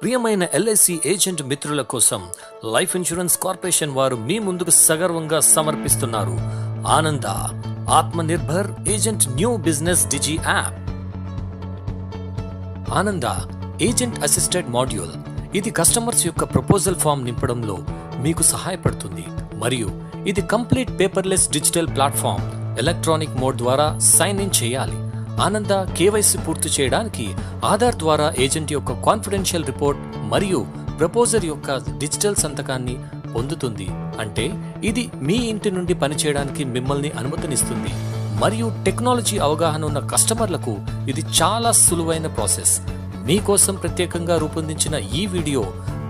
ప్రియమైన LIC agent మిత్రుల కోసం లైఫ్ ఇన్సూరెన్స్ కార్పొరేషన్ వారు మీ ముందుకు సగర్వంగా సమర్పిస్తున్నారు ఆనంద ఆత్మనిర్భర్ ఏజెంట్ న్యూ బిజినెస్ డిజి యాప్. ఆనంద ఏజెంట్ అసిస్టెడ్ మాడ్యూల్ ఇది కస్టమర్స్ యొక్క ప్రపోజల్ ఫామ్ నింపడంలో మీకు సహాయపడుతుంది మరియు ఇది complete paperless digital platform. Electronic mode ద్వారా సైన్ ఇన్ చేయాలి. ఆనంద కేవైసీ పూర్తి చేయడానికి ఆధార్ ద్వారా ఏజెంట్ యొక్క కాన్ఫిడెన్షియల్ రిపోర్ట్ మరియు ప్రపోజర్ యొక్క డిజిటల్ సంతకాన్ని పొందుతుంది. అంటే ఇది మీ ఇంటి నుండి పనిచేయడానికి మిమ్మల్ని అనుమతినిస్తుంది మరియు టెక్నాలజీ అవగాహన ఉన్న కస్టమర్లకు ఇది చాలా సులువైన ప్రాసెస్. మీకోసం ప్రత్యేకంగా రూపొందించిన ఈ వీడియో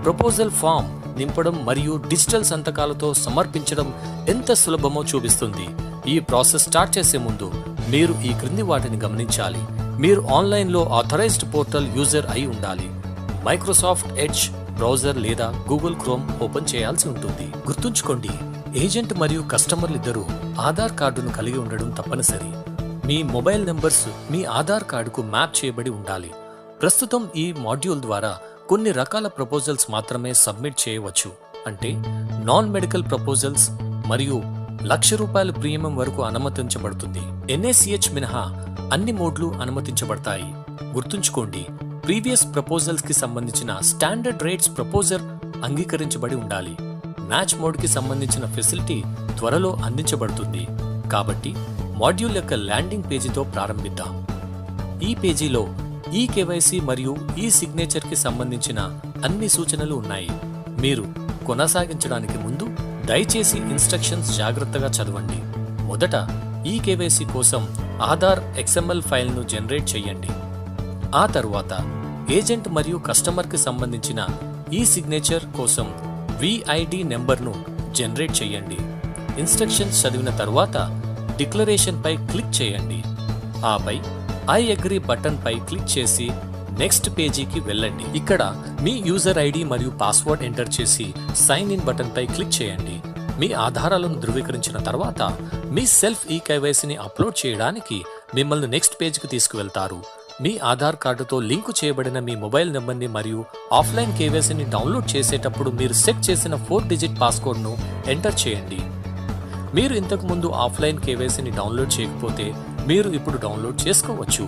ప్రపోజల్ ఫామ్ నింపడం మరియు డిజిటల్ సంతకాలతో సమర్పించడం ఎంత సులభమో చూపిస్తుంది. ఈ ప్రాసెస్ స్టార్ట్ చేసే ముందు మీరు ఈ క్రింది వాటిని గమనించాలి. మీరు ఆన్లైన్లో ఆథరైజ్డ్ పోర్టల్ యూజర్ అయి ఉండాలి. మైక్రోసాఫ్ట్ ఎడ్జ్ బ్రౌజర్ లేదా గూగుల్ క్రోమ్ ఓపెన్ చేయాల్సి ఉంటుంది. గుర్తుంచుకోండి, ఏజెంట్ మరియు కస్టమర్లు ఇద్దరూ ఆధార్ కార్డును కలిగి ఉండడం తప్పనిసరి. మీ మొబైల్ నెంబర్స్ మీ ఆధార్ కార్డుకు మ్యాప్ చేయబడి ఉండాలి. ప్రస్తుతం ఈ మాడ్యూల్ ద్వారా కొన్ని రకాల ప్రపోజల్స్ మాత్రమే సబ్మిట్ చేయవచ్చు. అంటే నాన్ మెడికల్ ప్రపోజల్స్ మరియు ₹1,00,000 ప్రీమియం వరకు అనుమతించబడుతుంది. NACH మినహా అన్ని మోడ్లు అనుమతించబడతాయి. గుర్తుంచుకోండి, ప్రీవియస్ ప్రపోజల్స్ కి సంబంధించిన స్టాండర్డ్ రేట్స్ ప్రపోజర్ అంగీకరించబడి ఉండాలి. మ్యాచ్ మోడ్ కి సంబంధించిన ఫెసిలిటీ త్వరలో అందించబడుతుంది. కాబట్టి మాడ్యూల్ యొక్క ల్యాండింగ్ పేజీతో ప్రారంభిద్దాం. ఈ పేజీలో ఈ కేవైసీ మరియు ఈ సిగ్నేచర్ కి సంబంధించిన అన్ని సూచనలు ఉన్నాయి. మీరు కొనసాగించడానికి ముందు దయచేసి ఇన్స్ట్రక్షన్స్ జాగ్రత్తగా చదవండి. మొదట ఈ కేవైసీ కోసం ఆధార్ XML ఫైల్ను జనరేట్ చేయండి. ఆ తరువాత ఏజెంట్ మరియు కస్టమర్కి సంబంధించిన ఈ సిగ్నేచర్ కోసం VID నెంబర్ను జనరేట్ చేయండి. ఇన్స్ట్రక్షన్స్ చదివిన తరువాత డిక్లరేషన్ పై క్లిక్ చేయండి. ఆపై ఐ అగ్రీ బటన్ పై క్లిక్ చేసి నెక్స్ట్ పేజీకి వెళ్ళండి. ఇక్కడ మీ యూజర్ ఐడి మరియు పాస్వర్డ్ ఎంటర్ చేసి సైన్ ఇన్ బటన్ పై క్లిక్ చేయండి. మీ ఆధారాలను ధృవీకరించిన తర్వాత మీ సెల్ఫ్ ఈ కేవైసీని అప్లోడ్ చేయడానికి మిమ్మల్ని నెక్స్ట్ పేజ్కి తీసుకువెళ్తారు. మీ ఆధార్ కార్డుతో లింకు చేయబడిన మీ మొబైల్ నెంబర్ని మరియు ఆఫ్లైన్ కేవైసీని డౌన్లోడ్ చేసేటప్పుడు మీరు సెట్ చేసిన 4 డిజిట్ పాస్కోడ్ను ఎంటర్ చేయండి. మీరు ఇంతకు ముందు ఆఫ్లైన్ కేవైసీని డౌన్లోడ్ చేయకపోతే మీరు ఇప్పుడు డౌన్లోడ్ చేసుకోవచ్చు.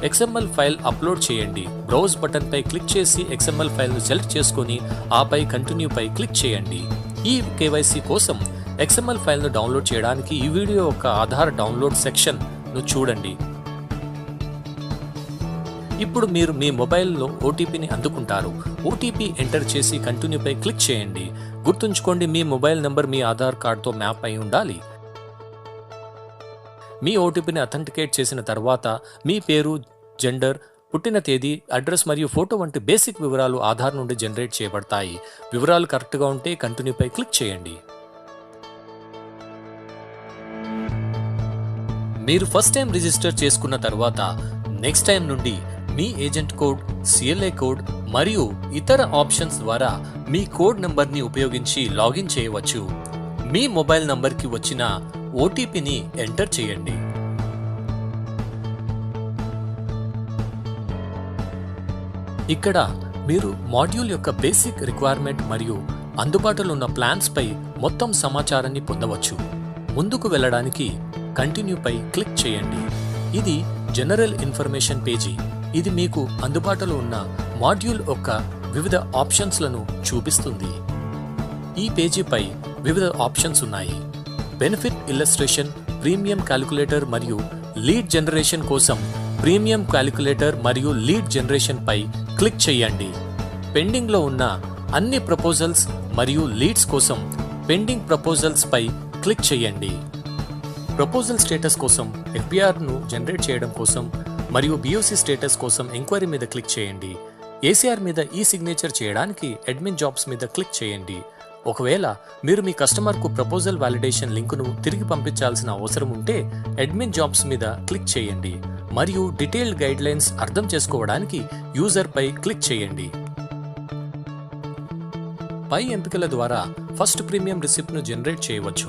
XML ఫైల్ అప్లోడ్ చేయండి. బ్రౌజ్ బటన్ పై క్లిక్ చేసి XML ఫైల్ను సెలెక్ట్ చేసుకొని ఆపై కంటిన్యూ పై క్లిక్ చేయండి. ఈ కేవైసీ కోసం XML ఫైల్ను డౌన్లోడ్ చేయడానికి ఈ వీడియో యొక్క ఆధార్ డౌన్లోడ్ సెక్షన్ ను చూడండి. ఇప్పుడు మీరు మీ మొబైల్లో ఓటీపీని అందుకుంటారు. ఓటీపీ ఎంటర్ చేసి కంటిన్యూ పై క్లిక్ చేయండి. గుర్తుంచుకోండి, మీ మొబైల్ నంబర్ మీ ఆధార్ కార్డుతో మ్యాప్ అయి ఉండాలి. మీ ఓటీపీని అథెంటికేట్ చేసిన తర్వాత మీ పేరు, జెండర్, పుట్టిన తేదీ, అడ్రస్ మరియు ఫోటో వంటి బేసిక్ వివరాలు ఆధార్ నుండి జనరేట్ చేయబడతాయి. వివరాలు కరెక్ట్గా ఉంటే కంటిన్యూ పై క్లిక్ చేయండి. మీరు ఫస్ట్ టైం రిజిస్టర్ చేసుకున్న తర్వాత నెక్స్ట్ టైం నుండి మీ ఏజెంట్ కోడ్, CLA కోడ్ మరియు ఇతర ఆప్షన్స్ ద్వారా మీ కోడ్ నంబర్ని ఉపయోగించి లాగిన్ చేయవచ్చు. మీ మొబైల్ నంబర్కి వచ్చిన ఓటీపీని ఎంటర్ చేయండి. ఇక్కడ మీరు మాడ్యూల్ యొక్క బేసిక్ రిక్వైర్మెంట్ మరియు అందుబాటులో ఉన్న ప్లాన్స్ పై మొత్తం సమాచారాన్ని పొందవచ్చు. ముందుకు వెళ్ళడానికి కంటిన్యూ పై క్లిక్ చేయండి. ఇది జనరల్ ఇన్ఫర్మేషన్ పేజీ. ఇది మీకు అందుబాటులో ఉన్న మాడ్యూల్ యొక్క వివిధ ఆప్షన్స్లను చూపిస్తుంది. ఈ పేజీపై వివిధ ఆప్షన్స్ ఉన్నాయి. బెనిఫిట్ ఇల్లస్ట్రేషన్, ప్రీమియం క్యాలిక్యులేటర్ మరియు లీడ్ జనరేషన్ కోసం ప్రీమియం క్యాలిక్యులేటర్ మరియు లీడ్ జనరేషన్ పై క్లిక్ చేయండి. పెండింగ్ లో ఉన్న అన్ని ప్రపోజల్స్ మరియు లీడ్స్ కోసం పెండింగ్ ప్రపోజల్స్ పై క్లిక్ చేయండి. ప్రపోజల్ స్టేటస్ కోసం FBR ను జనరేట్ చేయడం కోసం మరియు BOC స్టేటస్ కోసం ఎంక్వైరీ మీద క్లిక్ చేయండి. ACR మీద ఈ సిగ్నేచర్ చేయడానికి అడ్మిన్ జాబ్స్ మీద క్లిక్ చేయండి. ఒకవేళ మీరు మీ కస్టమర్కు ప్రపోజల్ వాలిడేషన్ లింకును తిరిగి పంపించాల్సిన అవసరం ఉంటే అడ్మిన్ జాబ్స్ మీద క్లిక్ చేయండి మరియు డీటెయిల్డ్ గైడ్ లైన్స్ అర్థం చేసుకోవడానికి యూజర్ పై క్లిక్ చేయండి. పై ఎంపికల ద్వారా ఫస్ట్ ప్రీమియం రిసిప్ట్ ను జనరేట్ చేయవచ్చు.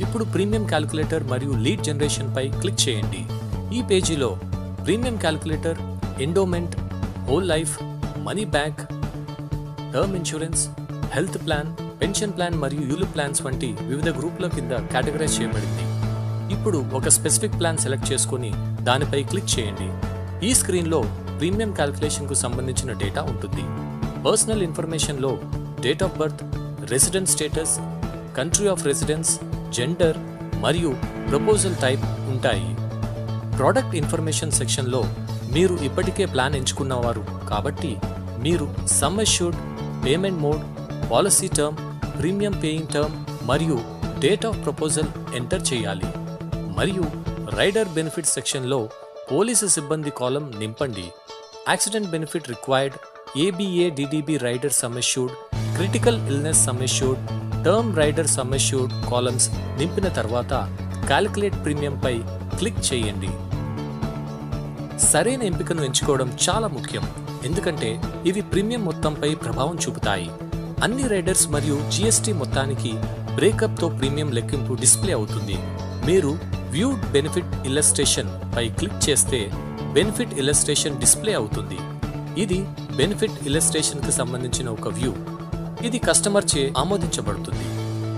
ఇప్పుడు ప్రీమియం క్యాలిక్యులేటర్ మరియు లీడ్ జనరేషన్ పై క్లిక్ చేయండి. ఈ పేజీలో premium calculator, endowment, whole life, money back, term insurance, health plan, pension plan మరియు యూలిప్ ప్లాన్స్ వంటి వివిధ గ్రూపుల కింద కేటగరైజ్ చేయబడింది. ఇప్పుడు ఒక స్పెసిఫిక్ ప్లాన్ సెలెక్ట్ చేసుకుని దానిపై క్లిక్ చేయండి. ఈ స్క్రీన్లో ప్రీమియం క్యాల్కులేషన్కు సంబంధించిన డేటా ఉంటుంది. పర్సనల్ ఇన్ఫర్మేషన్లో date of birth, residence status, country of residence, gender మరియు ప్రపోజల్ టైప్ ఉంటాయి. ప్రోడక్ట్ ఇన్ఫర్మేషన్ సెక్షన్లో మీరు ఇప్పటికే ప్లాన్ ఎంచుకున్నవారు కాబట్టి మీరు sum assured, payment mode, policy term, premium paying term మరియు డేట్ ఆఫ్ ప్రపోజల్ ఎంటర్ చేయాలి. మరియు రైడర్ బెనిఫిట్ సెక్షన్లో పోలీసు సిబ్బంది కాలం నింపండి. Accident benefit required, ABA DDB rider sum assured, critical illness sum assured, term rider sum assured columns నింపిన తర్వాత calculate ప్రీమియంపై click చేయండి. సరైన ఎంపికను ఎంచుకోవడం చాలా ముఖ్యం, ఎందుకంటే ఇవి ప్రీమియం మొత్తంపై ప్రభావం చూపుతాయి. అన్ని రైడర్స్ మరియు జిఎస్టి మొత్తానికి బ్రేకప్తో ప్రీమియం లెక్కింపు డిస్ప్లే అవుతుంది. మీరు వ్యూడ్ బెనిఫిట్ ఇల్లస్ట్రేషన్ పై క్లిక్ చేస్తే బెనిఫిట్ ఇల్లస్ట్రేషన్ డిస్ప్లే అవుతుంది. ఇది బెనిఫిట్ ఇల్లస్ట్రేషన్ కి సంబంధించిన ఒక వ్యూ. ఇది కస్టమర్ చే ఆమోదించబడుతుంది.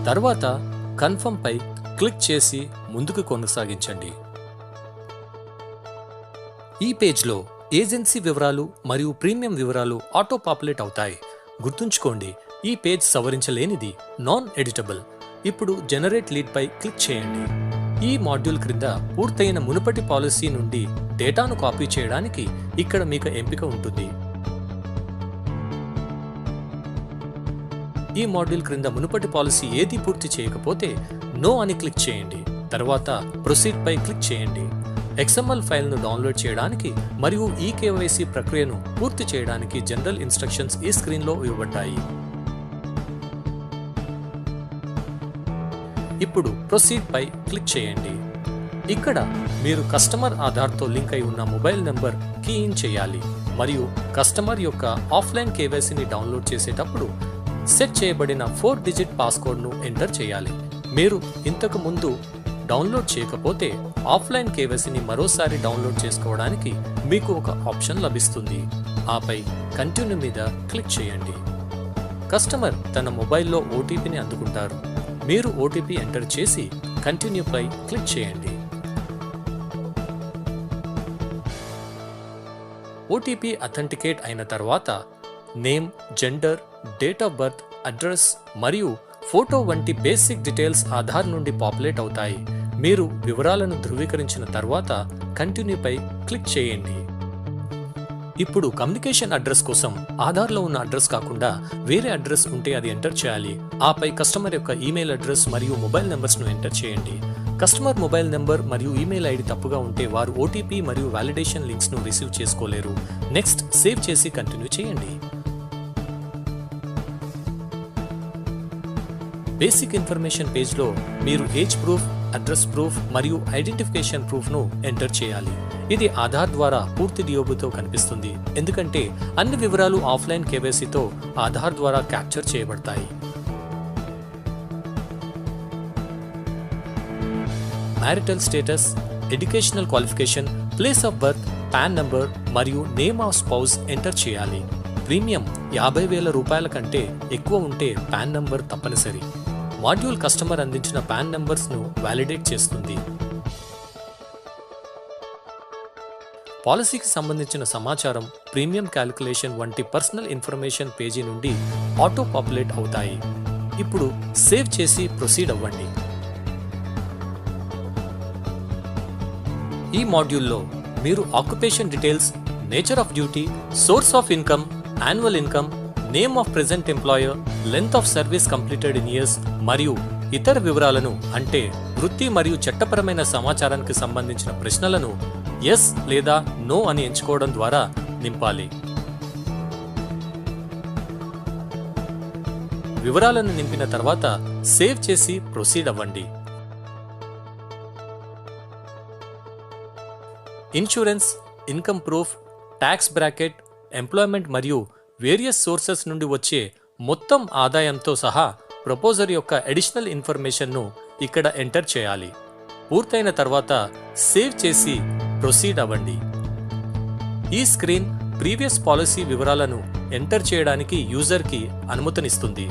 తర్వాత కన్ఫర్మ్ పై క్లిక్ చేసి ముందుకు కొనసాగించండి. ఈ పేజ్లో ఏజెన్సీ వివరాలు మరియు ప్రీమియం వివరాలు ఆటో పాపులేట్ అవుతాయి. గుర్తుంచుకోండి, ఈ పేజ్ సవరించలేనిది, నాన్ ఎడిటబుల్. ఇప్పుడు జనరేట్ లీడ్ పై క్లిక్ చేయండి. ఈ మాడ్యూల్ క్రింద పూర్తయిన మునుపటి పాలసీ నుండి డేటాను కాపీ చేయడానికి ఇక్కడ మీకు ఎంపిక ఉంటుంది. ఈ మాడ్యూల్ క్రింద మునుపటి పాలసీ ఏది పూర్తి చేయకపోతే నో అని క్లిక్ చేయండి. తర్వాత ప్రొసీడ్ పై క్లిక్ చేయండి. XML ఫైల్ను డౌన్లోడ్ చేయడానికి మరియు ఈ KYC ప్రక్రియను పూర్తి చేయడానికి జనరల్ ఇన్స్ట్రక్షన్స్ ఈ స్క్రీన్లో ఇవ్వబడ్డాయి. ఇప్పుడు ప్రొసీడ్ పై క్లిక్ చేయండి. ఇక్కడ మీరు కస్టమర్ ఆధార్తో లింక్ అయి ఉన్న మొబైల్ నెంబర్ కీ ఇన్ చేయాలి మరియు కస్టమర్ యొక్క ఆఫ్లైన్ KYCని డౌన్లోడ్ చేసేటప్పుడు సెట్ చేయబడిన 4 డిజిట్ పాస్కోడ్ను ఎంటర్ చేయాలి. మీరు ఇంతకు ముందు డౌన్లోడ్ చేయకపోతే ఆఫ్లైన్ KYCని మరోసారి డౌన్లోడ్ చేసుకోవడానికి మీకు ఒక ఆప్షన్ లభిస్తుంది. ఆపై కంటిన్యూ మీద క్లిక్ చేయండి. కస్టమర్ తన మొబైల్లో OTPని అందుకుంటారు. మీరు OTP ఎంటర్ చేసి కంటిన్యూ పై క్లిక్ చేయండి. OTP అథెంటికేట్ అయిన తర్వాత name, gender, date of birth, address మరియు ఫోటో వంటి బేసిక్ డీటెయిల్స్ ఆధార్ నుండి పాపులేట్ అవుతాయి. మీరు వివరాలను ధృవీకరించిన తర్వాత కంటిన్యూ పై క్లిక్ చేయండి. ఇప్పుడు కమ్యూనికేషన్ అడ్రస్ కోసం ఆధార్లో ఉన్న అడ్రస్ కాకుండా వేరే అడ్రస్ ఉంటే అది ఎంటర్ చేయాలి. ఆపై కస్టమర్ యొక్క ఈమెయిల్ అడ్రస్ మరియు మొబైల్ నెంబర్స్ను ఎంటర్ చేయండి. కస్టమర్ మొబైల్ నెంబర్ మరియు ఈమెయిల్ ఐడి తప్పుగా ఉంటే వారు OTP మరియు వాలిడేషన్ లింక్స్ను రిసీవ్ చేసుకోలేరు. నెక్స్ట్ సేవ్ చేసి కంటిన్యూ చేయండి. బేసిక్ ఇన్ఫర్మేషన్ పేజ్లో మీరు ఏజ్ ప్రూఫ్, అడ్రస్ ప్రూఫ్ మరియు ఐడెంటిఫికేషన్ ప్రూఫ్ను ఎంటర్ చేయాలి. ఇది ఆధార్ ద్వారా పూర్తి డిఓబితో కనిపిస్తుంది, ఎందుకంటే అన్ని వివరాలు ఆఫ్లైన్ KYCతో ఆధార్ ద్వారా క్యాప్చర్ చేయబడతాయి. Marital status, educational qualification, place of birth, pan number మరియు నేమ్ ఆఫ్ స్పౌస్ ఎంటర్ చేయాలి. ప్రీమియం 50,000 రూపాయల కంటే ఎక్కువ ఉంటే పాన్ నంబర్ తప్పనిసరి. మాడ్యూల్ కస్టమర్ అందించిన పాన్ నంబర్స్ను వాలిడేట్ చేస్తుంది. పాలసీకి సంబంధించిన సమాచారం, ప్రీమియం క్యాలిక్యులేషన్ వంటి పర్సనల్ ఇన్ఫర్మేషన్ పేజీ నుండి ఆటో పాపులేట్ అవుతాయి. ఇప్పుడు సేవ్ చేసి ప్రొసీడ్ అవ్వండి. ఈ మాడ్యూల్లో మీరు occupation details, nature of duty, source of income, annual income, name of present employer, length of service completed in years మరియు ఇతర వివరాలను అంటే వృత్తి మరియు చట్టపరమైన సమాచారానికి సంబంధించిన ప్రశ్నలను ఎస్ లేదా నో అని ఎంచుకోవడం ద్వారా నింపాలి. వివరాలను నింపిన తర్వాత సేవ్ చేసి ప్రొసీడ్ అవ్వండి. Insurance, income proof, tax bracket, employment మరియు వేరియస్ సోర్సెస్ నుండి వచ్చే మొత్తం ఆదాయంతో సహా ప్రపోజర్ యొక్క అడిషనల్ ఇన్ఫర్మేషన్ను ఇక్కడ ఎంటర్ చేయాలి. పూర్తయిన తర్వాత సేవ్ చేసి ప్రొసీడ్ అవ్వండి. ఈ స్క్రీన్ ప్రీవియస్ పాలసీ వివరాలను ఎంటర్ చేయడానికి యూజర్కి అనుమతినిస్తుంది.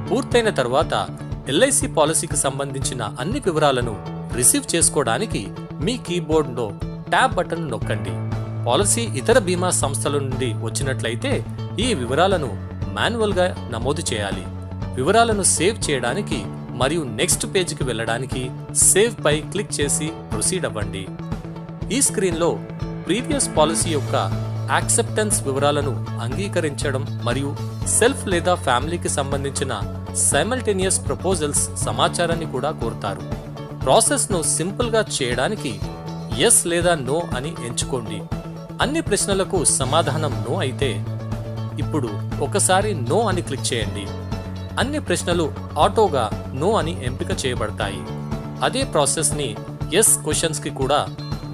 పూర్తయిన తర్వాత ఎల్ఐసి పాలసీకి సంబంధించిన అన్ని వివరాలను రిసీవ్ చేసుకోవడానికి మీ కీబోర్డ్లో ట్యాబ్ బటన్ నొక్కండి. పాలసీ ఇతర బీమా సంస్థల నుండి వచ్చినట్లయితే ఈ వివరాలను మాన్యువల్గా నమోదు చేయాలి. వివరాలను సేవ్ చేయడానికి మరియు నెక్స్ట్ పేజ్కి వెళ్ళడానికి సేవ్ పై క్లిక్ చేసి ప్రొసీడ్ అవ్వండి. ఈ స్క్రీన్లో ప్రీవియస్ పాలసీ యొక్క యాక్సెప్టెన్స్ వివరాలను అంగీకరించడం మరియు సెల్ఫ్ లేదా ఫ్యామిలీకి సంబంధించిన సైమల్టేనియస్ ప్రపోజల్స్ సమాచారాన్ని కూడా కోరుతారు. ప్రాసెస్ను సింపుల్గా చేయడానికి ఎస్ లేదా నో అని ఎంచుకోండి. అన్ని ప్రశ్నలకు సమాధానం నో అయితే ఇప్పుడు ఒకసారి నో అని క్లిక్ చేయండి. అన్ని ప్రశ్నలు ఆటోగా నో అని ఎంపిక చేయబడతాయి. అదే ప్రాసెస్ని ఎస్ క్వశ్చన్స్కి కూడా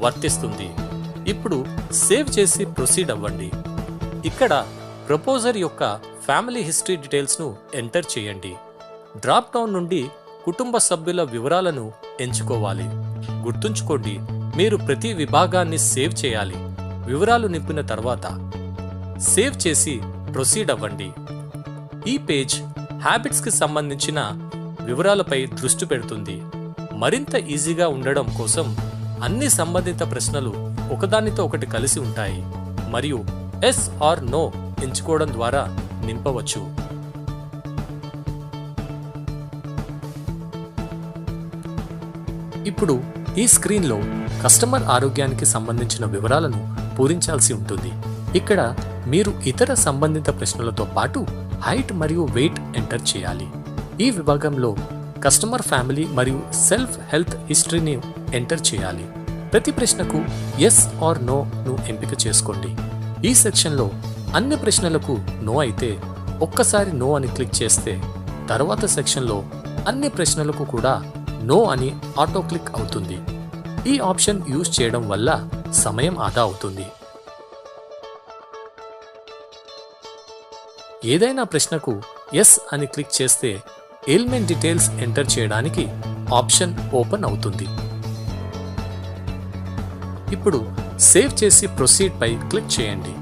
వర్తిస్తుంది. ఇప్పుడు సేవ్ చేసి ప్రొసీడ్ అవ్వండి. ఇక్కడ ప్రపోజర్ యొక్క ఫ్యామిలీ హిస్టరీ డీటెయిల్స్ను ఎంటర్ చేయండి. డ్రాప్ డౌన్ నుండి కుటుంబ సభ్యుల వివరాలను ఎంచుకోవాలి. గుర్తుంచుకోండి, మీరు ప్రతి విభాగాన్ని సేవ్ చేయాలి. వివరాలు నింపిన తర్వాత సేవ్ చేసి ప్రొసీడ్ అవ్వండి. ఈ పేజ్ హ్యాబిట్స్కి సంబంధించిన వివరాలపై దృష్టి పెడుతుంది. మరింత ఈజీగా ఉండడం కోసం అన్ని సంబంధిత ప్రశ్నలు ఒకదానితో ఒకటి కలిసి ఉంటాయి మరియు ఎస్ ఆర్ నో ఎంచుకోవడం ద్వారా నింపవచ్చు. ఇప్పుడు ఈ స్క్రీన్లో కస్టమర్ ఆరోగ్యానికి సంబంధించిన వివరాలను పూరించాల్సి ఉంటుంది. ఇక్కడ మీరు ఇతర సంబంధిత ప్రశ్నలతో పాటు హైట్ మరియు వెయిట్ ఎంటర్ చేయాలి. ఈ విభాగంలో కస్టమర్ ఫ్యామిలీ మరియు సెల్ఫ్ హెల్త్ హిస్టరీని ఎంటర్ చేయాలి. ప్రతి ప్రశ్నకు ఎస్ ఆర్ నో ను ఎంపిక చేసుకోండి. ఈ సెక్షన్లో అన్ని ప్రశ్నలకు నో అయితే ఒక్కసారి నో అని క్లిక్ చేస్తే తర్వాత సెక్షన్లో అన్ని ప్రశ్నలకు కూడా నో అని ఆటో క్లిక్ అవుతుంది. ఈ ఆప్షన్ యూజ్ చేయడం వల్ల సమయం ఆదా అవుతుంది. ఏదైనా ప్రశ్నకు ఎస్ అని క్లిక్ చేస్తే ఎయిల్మెంట్ డీటెయిల్స్ ఎంటర్ చేయడానికి ఆప్షన్ ఓపెన్ అవుతుంది. ఇప్పుడు సేవ్ చేసి ప్రొసీడ్ పై క్లిక్ చేయండి.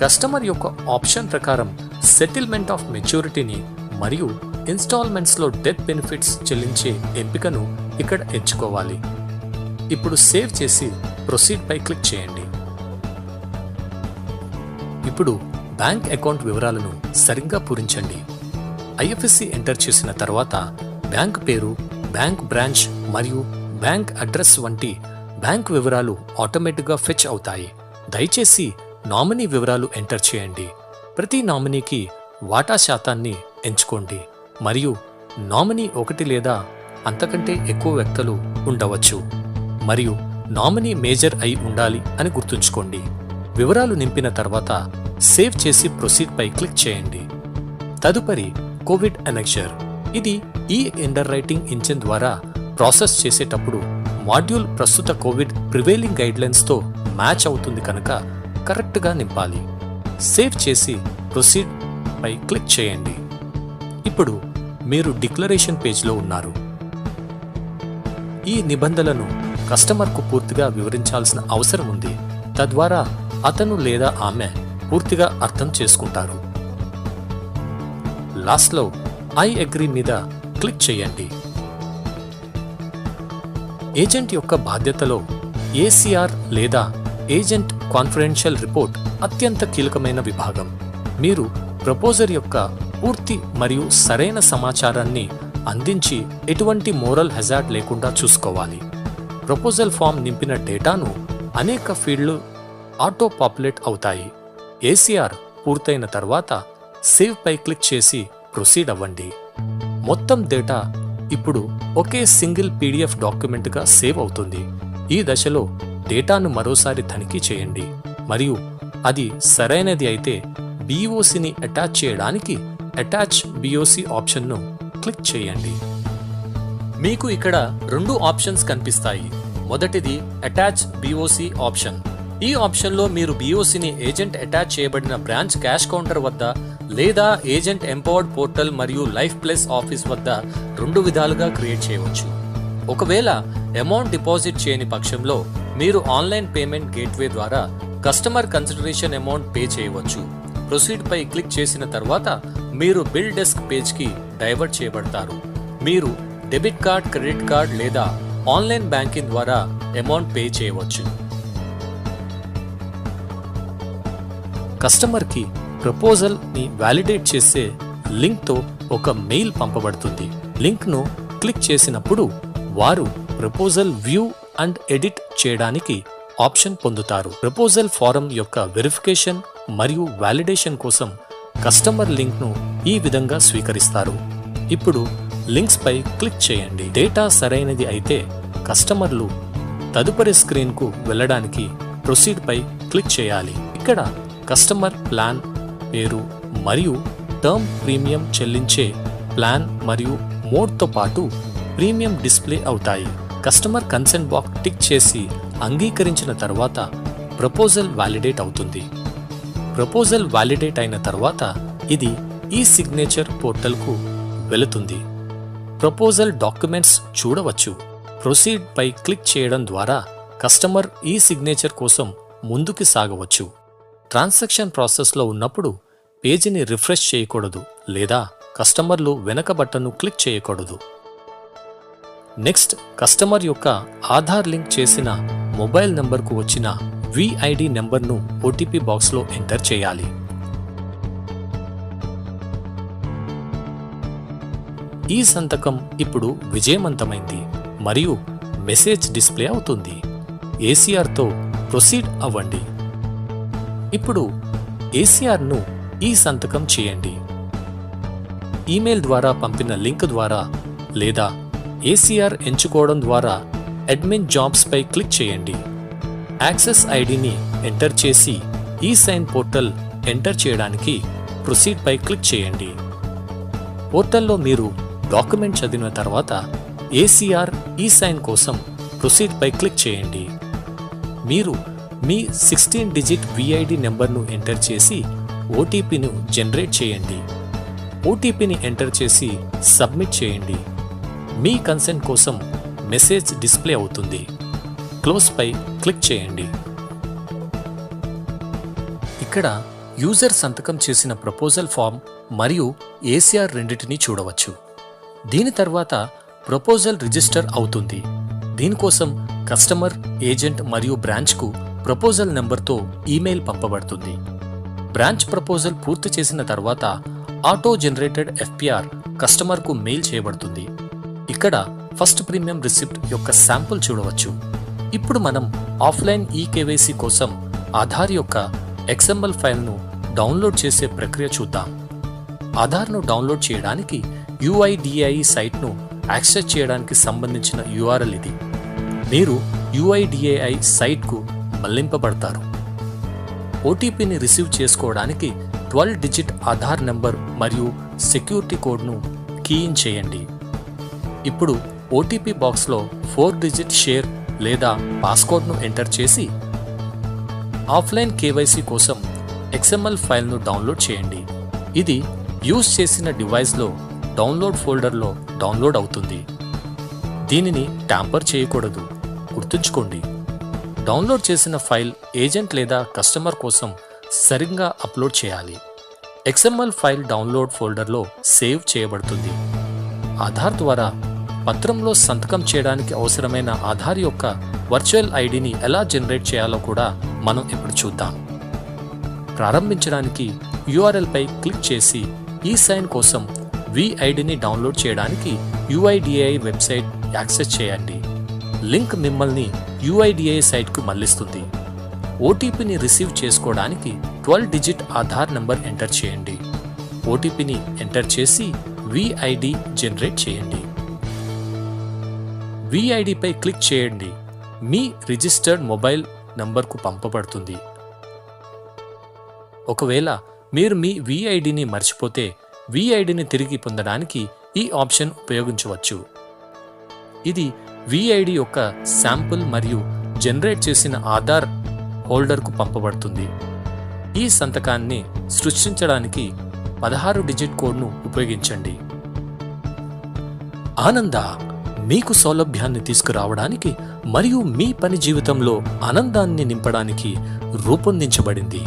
కస్టమర్ యొక్క ఆప్షన్ ప్రకారం సెటిల్మెంట్ ఆఫ్ మెచ్యూరిటీని మరియు ఇన్స్టాల్మెంట్స్లో డెత్ బెనిఫిట్స్ చెల్లించే ఎంపికను ఇక్కడ ఎంచుకోవాలి. ఇప్పుడు సేవ్ చేసి ప్రొసీడ్ పై క్లిక్ చేయండి. ఇప్పుడు బ్యాంక్ అకౌంట్ వివరాలను సరిగ్గా పూరించండి. ఐఎఫ్ఎస్సి ఎంటర్ చేసిన తర్వాత బ్యాంక్ పేరు, బ్యాంక్ బ్రాంచ్ మరియు బ్యాంక్ అడ్రస్ వంటి బ్యాంక్ వివరాలు ఆటోమేటిక్గా ఫెచ్ అవుతాయి. దయచేసి నామినీ వివరాలు ఎంటర్ చేయండి. ప్రతి నామినీకి వాటా శాతాన్ని ఎంచుకోండి మరియు నామినీ ఒకటి లేదా అంతకంటే ఎక్కువ వ్యక్తులు ఉండవచ్చు మరియు నామినీ మేజర్ అయి ఉండాలి అని గుర్తుంచుకోండి. వివరాలు నింపిన తర్వాత సేవ్ చేసి ప్రొసీడ్ పై క్లిక్ చేయండి. తదుపరి కోవిడ్ అనెక్షర్. ఇది ఈ అండర్ రైటింగ్ ఇంజిన్ ద్వారా ప్రాసెస్ చేసేటప్పుడు మాడ్యూల్ ప్రస్తుత కోవిడ్ ప్రివైలింగ్ గైడ్లైన్స్తో మ్యాచ్ అవుతుంది కనుక కరెక్ట్గా నింపాలి. సేవ్ చేసి ప్రొసీడ్ పై క్లిక్ చేయండి. ఇప్పుడు మీరు డిక్లరేషన్ పేజ్లో ఉన్నారు. ఈ నిబంధనలను కస్టమర్కు పూర్తిగా వివరించాల్సిన అవసరం ఉంది. తద్వారా అతను లేదా ఆమె పూర్తిగా అర్థం చేసుకుంటారు. లాస్ట్లో ఐ అగ్రీ మీద క్లిక్ చేయండి. ఏజెంట్ యొక్క బాధ్యతలో ఏసీఆర్ లేదా ఏజెంట్ కాన్ఫిడెన్షియల్ రిపోర్ట్ అత్యంత కీలకమైన విభాగం. మీరు ప్రపోజర్ యొక్క పూర్తి మరియు సరైన సమాచారాన్ని అందించి ఎటువంటి మోరల్ హెజార్డ్ లేకుండా చూసుకోవాలి. ప్రపోజల్ ఫామ్ నింపిన డేటాను అనేక ఫీల్డ్లు ఆటో పాపులేట్ అవుతాయి. ఏసీఆర్ పూర్తయిన తర్వాత సేవ్ పై క్లిక్ చేసి ప్రొసీడ్ అవ్వండి. మొత్తం డేటా ఇప్పుడు ఒకే సింగిల్ పీడిఎఫ్ డాక్యుమెంట్గా సేవ్ అవుతుంది. ఈ దశలో డేటాను మరోసారి తనిఖీ చేయండి మరియు అది సరైనది అయితే బీఓసిని అటాచ్ చేయడానికి అటాచ్ బీఓసి ఆప్షన్ను క్లిక్ చేయండి. మీకు ఇక్కడ 2 ఆప్షన్స్ కనిపిస్తాయి. మొదటిది అటాచ్ బీఓసి ఆప్షన్. ఈ ఆప్షన్లో మీరు బీఓసిని ఏజెంట్ అటాచ్ చేయబడిన బ్రాంచ్ క్యాష్ కౌంటర్ వద్ద లేదా ఏజెంట్ ఎంపవర్డ్ పోర్టల్ మరియు లైఫ్ ప్లస్ ఆఫీస్ వద్ద 2 విధాలుగా క్రియేట్ చేయవచ్చు. ఒకవేళ అమౌంట్ డిపాజిట్ చేయని పక్షంలో మీరు ఆన్లైన్ పేమెంట్ గేట్వే ద్వారా కస్టమర్ కన్సిడరేషన్ అమౌంట్ పే చేయవచ్చు. ప్రొసీడ్ పై క్లిక్ చేసిన తర్వాత మీరు బిల్ డెస్క్ పేజ్కి డైవర్ట్ చేయబడతారు. మీరు డెబిట్ కార్డ్, క్రెడిట్ కార్డ్ లేదా ఆన్లైన్ బ్యాంకింగ్ ద్వారా అమౌంట్ పే చేయవచ్చు. కస్టమర్కి ప్రపోజల్ని వ్యాలిడేట్ చేసే లింక్తో ఒక మెయిల్ పంపబడుతుంది. లింక్ను క్లిక్ చేసినప్పుడు వారు ప్రపోజల్ వ్యూ అండ్ ఎడిట్ చేయడానికి ఆప్షన్ పొందుతారు. ప్రపోజల్ ఫారం యొక్క వెరిఫికేషన్ మరియు వ్యాలిడేషన్ కోసం కస్టమర్ లింక్ను ఈ విధంగా స్వీకరిస్తారు. ఇప్పుడు లింక్స్ పై క్లిక్ చేయండి. డేటా సరైనది అయితే కస్టమర్లు తదుపరి స్క్రీన్కు వెళ్ళడానికి ప్రొసీడ్ పై క్లిక్ చేయాలి. ఇక్కడ కస్టమర్ ప్లాన్ పేరు మరియు టర్మ్ ప్రీమియం చెల్లించే ప్లాన్ మరియు మోడ్తో పాటు ప్రీమియం డిస్ప్లే అవుతాయి. కస్టమర్ కన్సెంట్ బాక్స్ టిక్ చేసి అంగీకరించిన తర్వాత ప్రపోజల్ వ్యాలిడేట్ అవుతుంది. ప్రపోజల్ వ్యాలిడేట్ అయిన తర్వాత ఇది ఈ సిగ్నేచర్ పోర్టల్కు వెళుతుంది. ప్రపోజల్ డాక్యుమెంట్స్ చూడవచ్చు. ప్రొసీడ్ పై క్లిక్ చేయడం ద్వారా కస్టమర్ ఈ సిగ్నేచర్ కోసం ముందుకు సాగవచ్చు. ట్రాన్సాక్షన్ ప్రాసెస్లో ఉన్నప్పుడు పేజీని రిఫ్రెష్ చేయకూడదు లేదా కస్టమర్లు వెనక బటన్ను క్లిక్ చేయకూడదు. నెక్స్ట్, కస్టమర్ యొక్క ఆధార్ లింక్ చేసిన మొబైల్ నంబర్కు వచ్చిన విఐడి నెంబర్ను ఓటీపీ బాక్స్లో ఎంటర్ చేయాలి. ఈ సంతకం ఇప్పుడు విజయవంతమైంది మరియు మెసేజ్ డిస్ప్లే అవుతుంది. ఏసీఆర్తో ప్రొసీడ్ అవ్వండి. ఇప్పుడు ఏసీఆర్ను ఈ సంతకం చేయండి. ఈమెయిల్ ద్వారా పంపిన లింక్ ద్వారా లేదా ఏసీఆర్ ఎంచుకోవడం ద్వారా అడ్మిన్ జాబ్స్ పై క్లిక్ చేయండి. యాక్సెస్ ఐడిని ఎంటర్ చేసి ఈ సైన్ పోర్టల్ ఎంటర్ చేయడానికి ప్రొసీడ్ పై క్లిక్ చేయండి. పోర్టల్లో మీరు డాక్యుమెంట్ చదివిన తర్వాత ఏసీఆర్ ఈ సైన్ కోసం ప్రొసీడ్ పై క్లిక్ చేయండి. మీరు మీ 16 డిజిట్ విఐడి నెంబర్ను ఎంటర్ చేసి ఓటీపీను జనరేట్ చేయండి. ఓటీపీని ఎంటర్ చేసి సబ్మిట్ చేయండి. మీ కన్సెంట్ కోసం మెసేజ్ డిస్ప్లే అవుతుంది. క్లోజ్ పై క్లిక్ చేయండి. ఇక్కడ యూజర్ సంతకం చేసిన ప్రపోజల్ ఫామ్ మరియు ఏసీఆర్ రెండింటినీ చూడవచ్చు. దీని తర్వాత ప్రపోజల్ రిజిస్టర్ అవుతుంది. దీనికోసం కస్టమర్, ఏజెంట్ మరియు బ్రాంచ్కు ప్రపోజల్ నెంబర్తో ఈమెయిల్ పంపబడుతుంది. బ్రాంచ్ ప్రపోజల్ పూర్తి చేసిన తర్వాత ఆటో జనరేటెడ్ ఎఫ్పిఆర్ కస్టమర్కు మెయిల్ చేయబడుతుంది. ఇక్కడ ఫస్ట్ ప్రీమియం రిసిప్ట్ యొక్క శాంపుల్ చూడవచ్చు. ఇప్పుడు మనం ఆఫ్లైన్ ఈకేవైసీ కోసం ఆధార్ యొక్క XML ఫైల్ను డౌన్లోడ్ చేసే ప్రక్రియ చూద్దాం. ఆధార్ను డౌన్లోడ్ చేయడానికి UIDAI సైట్ను యాక్సెస్ చేయడానికి సంబంధించిన URL ఇది. మీరు UIDAI సైట్కు మళ్లింపబడతారు. ఓటీపీని రిసీవ్ చేసుకోవడానికి 12 డిజిట్ ఆధార్ నెంబర్ మరియు సెక్యూరిటీ కోడ్ను కీఇన్ చేయండి. ఇప్పుడు ఓటీపీ బాక్స్లో 4 డిజిట్ షేర్ లేదా పాస్కోడ్ను ఎంటర్ చేసి ఆఫ్లైన్ కేవైసీ కోసం XML ఫైల్ను డౌన్లోడ్ చేయండి. ఇది యూజ్ చేసిన డివైస్లో డౌన్లోడ్ ఫోల్డర్లో డౌన్లోడ్ అవుతుంది. దీనిని ట్యాంపర్ చేయకూడదు, గుర్తుంచుకోండి. డౌన్లోడ్ చేసిన ఫైల్ ఏజెంట్ లేదా కస్టమర్ కోసం సరిగ్గా అప్లోడ్ చేయాలి. XML ఫైల్ డౌన్లోడ్ ఫోల్డర్లో సేవ్ చేయబడుతుంది. ఆధార్ ద్వారా పత్రంలో సంతకం చేయడానికి అవసరమైన ఆధార్ యొక్క వర్చువల్ ఐడిని ఎలా జనరేట్ చేయాలో కూడా మనం ఇప్పుడు చూద్దాం. ప్రారంభించడానికి URL పై క్లిక్ చేసి ఈ సైన్ కోసం విఐడిని డౌన్లోడ్ చేయడానికి UIDAI వెబ్సైట్ యాక్సెస్ చేయండి. లింక్ మిమ్మల్ని UIDAI సైట్కు మళ్లిస్తుంది. ఓటీపీని రిసీవ్ చేసుకోవడానికి 12 డిజిట్ ఆధార్ నంబర్ ఎంటర్ చేయండి. ఓటీపీని ఎంటర్ చేసి విఐడి జనరేట్ చేయండి. విఐడి పై క్లిక్ చేయండి. మీ రిజిస్టర్డ్ మొబైల్ నంబర్కు పంపబడుతుంది. ఒకవేళ మీరు మీ విఐడిని మర్చిపోతే విఐడిని తిరిగి పొందడానికి ఈ ఆప్షన్ ఉపయోగించవచ్చు. ఇది విఐడి యొక్క శాంపుల్ మరియు జనరేట్ చేసిన ఆధార్ హోల్డర్కు పంపబడుతుంది. ఈ సంతకాన్ని సృష్టించడానికి 16 డిజిట్ కోడ్ను ఉపయోగించండి. ఆనంద మీకు సౌలభ్యాన్ని తీసుకురావడానికి మరియు మీ పని జీవితంలో ఆనందాన్ని నింపడానికి రూపొందించబడింది.